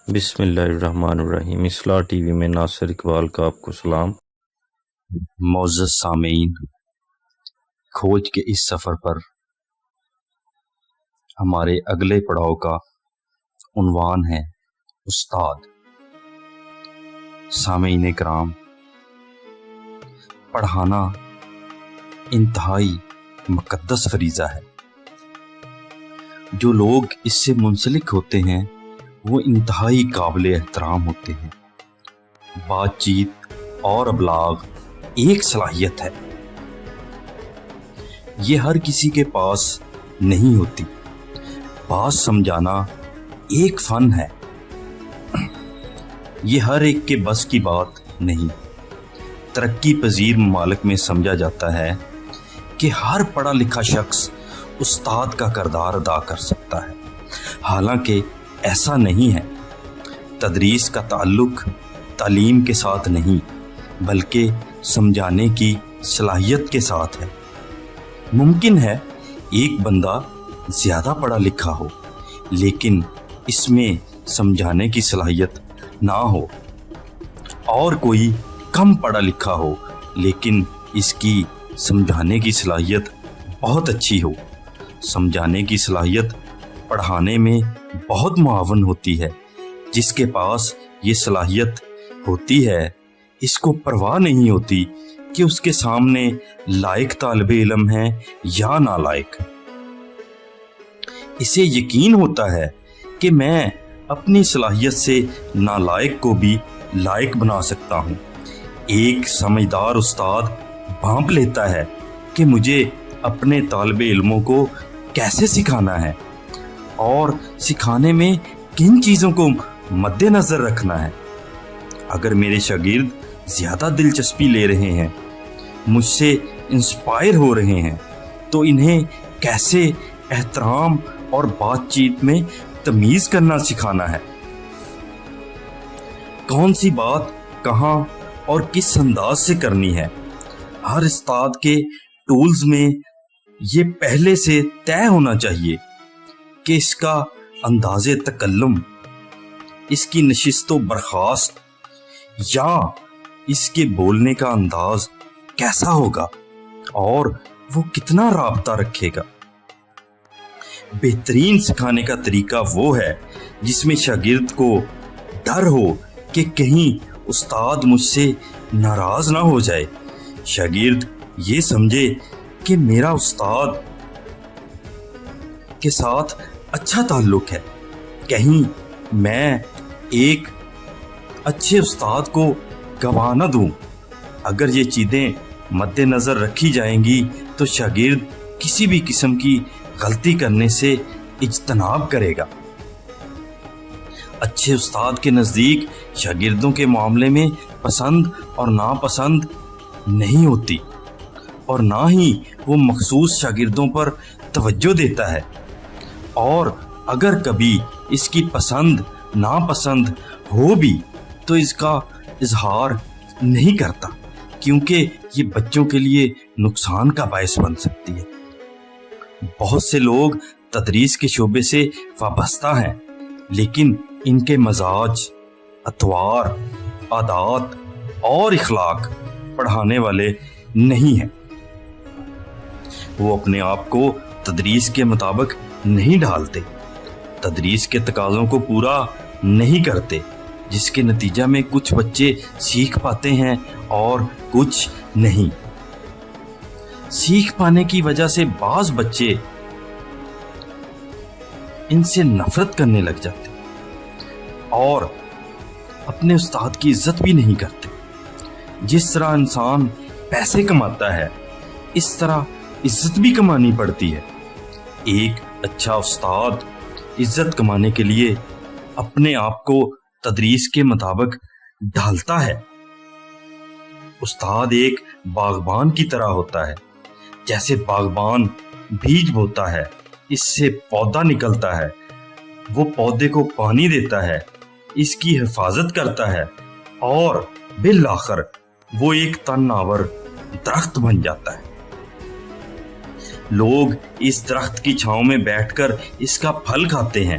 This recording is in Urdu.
بسم اللہ الرحمن الرحیم۔ اصلاح ٹی وی میں ناصر اقبال کا آپ کو سلام۔ معزز سامعین، کھوج کے اس سفر پر ہمارے اگلے پڑاؤ کا عنوان ہے استاد۔ سامعین کرام، پڑھانا انتہائی مقدس فریضہ ہے۔ جو لوگ اس سے منسلک ہوتے ہیں وہ انتہائی قابل احترام ہوتے ہیں۔ بات چیت اور ابلاغ ایک صلاحیت ہے، یہ ہر کسی کے پاس نہیں ہوتی۔ بات سمجھانا ایک فن ہے، یہ ہر ایک کے بس کی بات نہیں۔ ترقی پذیر ممالک میں سمجھا جاتا ہے کہ ہر پڑھا لکھا شخص استاد کا کردار ادا کر سکتا ہے، حالانکہ ایسا نہیں ہے۔ تدریس کا تعلق تعلیم کے ساتھ نہیں بلکہ سمجھانے کی صلاحیت کے ساتھ ہے۔ ممکن ہے ایک بندہ زیادہ پڑھا لکھا ہو لیکن اس میں سمجھانے کی صلاحیت نہ ہو، اور کوئی کم پڑھا لکھا ہو لیکن اس کی سمجھانے کی صلاحیت بہت اچھی ہو۔ سمجھانے کی صلاحیت پڑھانے میں بہت معاون ہوتی ہے۔ جس کے پاس یہ صلاحیت ہوتی ہے اس کو پرواہ نہیں ہوتی کہ اس کے سامنے لائق طالب علم ہے یا نالائق۔ اسے یقین ہوتا ہے کہ میں اپنی صلاحیت سے نالائق کو بھی لائق بنا سکتا ہوں۔ ایک سمجھدار استاد بھانپ لیتا ہے کہ مجھے اپنے طالب علموں کو کیسے سکھانا ہے اور سکھانے میں کن چیزوں کو مد نظر رکھنا ہے۔ اگر میرے شاگرد زیادہ دلچسپی لے رہے ہیں، مجھ سے انسپائر ہو رہے ہیں، تو انہیں کیسے احترام اور بات چیت میں تمیز کرنا سکھانا ہے۔ کون سی بات کہاں اور کس انداز سے کرنی ہے، ہر استاد کے ٹولز میں یہ پہلے سے طے ہونا چاہیے کہ اس کا انداز تکلم، اس کی نشست و برخاست یا اس کے بولنے کا انداز کیسا ہوگا اور وہ کتنا رابطہ رکھے گا۔ بہترین سکھانے کا طریقہ وہ ہے جس میں شاگرد کو ڈر ہو کہ کہیں استاد مجھ سے ناراض نہ ہو جائے۔ شاگرد یہ سمجھے کہ میرا استاد کے ساتھ اچھا تعلق ہے، کہیں میں ایک اچھے استاد کو گنوا نہ دوں۔ اگر یہ چیزیں مد نظر رکھی جائیں گی تو شاگرد کسی بھی قسم کی غلطی کرنے سے اجتناب کرے گا۔ اچھے استاد کے نزدیک شاگردوں کے معاملے میں پسند اور ناپسند نہیں ہوتی، اور نہ ہی وہ مخصوص شاگردوں پر توجہ دیتا ہے، اور اگر کبھی اس کی پسند ناپسند ہو بھی تو اس کا اظہار نہیں کرتا، کیونکہ یہ بچوں کے لیے نقصان کا باعث بن سکتی ہے۔ بہت سے لوگ تدریس کے شعبے سے وابستہ ہیں لیکن ان کے مزاج، اطوار، عادات اور اخلاق پڑھانے والے نہیں ہیں۔ وہ اپنے آپ کو تدریس کے مطابق نہیں ڈھالتے، تدریس کے تقاضوں کو پورا نہیں کرتے، جس کے نتیجہ میں کچھ بچے سیکھ پاتے ہیں اور کچھ نہیں۔ سیکھ پانے کی وجہ سے بعض بچے ان سے نفرت کرنے لگ جاتے اور اپنے استاد کی عزت بھی نہیں کرتے۔ جس طرح انسان پیسے کماتا ہے اس طرح عزت بھی کمانی پڑتی ہے۔ ایک اچھا استاد عزت کمانے کے لیے اپنے آپ کو تدریس کے مطابق ڈھالتا ہے۔ استاد ایک باغبان کی طرح ہوتا ہے۔ جیسے باغبان بیج بوتا ہے، اس سے پودا نکلتا ہے، وہ پودے کو پانی دیتا ہے، اس کی حفاظت کرتا ہے اور بالآخر وہ ایک تناور درخت بن جاتا ہے۔ لوگ اس درخت کی چھاؤں میں بیٹھ کر اس کا پھل کھاتے ہیں۔